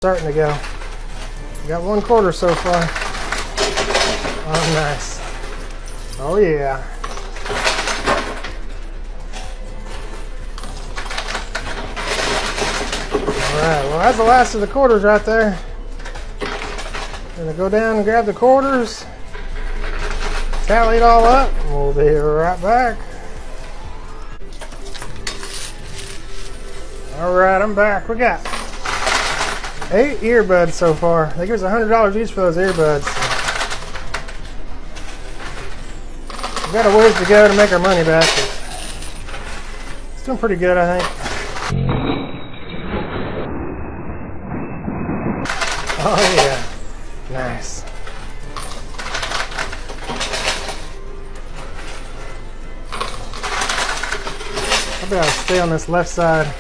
Starting to go. Got 1 quarter so far. Oh, nice. Oh, yeah. Alright, well, that's the last of the quarters right there. Gonna go down and grab the quarters, tally it all up, and we'll be right back. Alright, I'm back. We got 8 earbuds so far. I think it was $100 each for those earbuds. We've got a ways to go to make our money back. It's doing pretty good, I think. Oh yeah, nice. I bet I'll stay on this left side.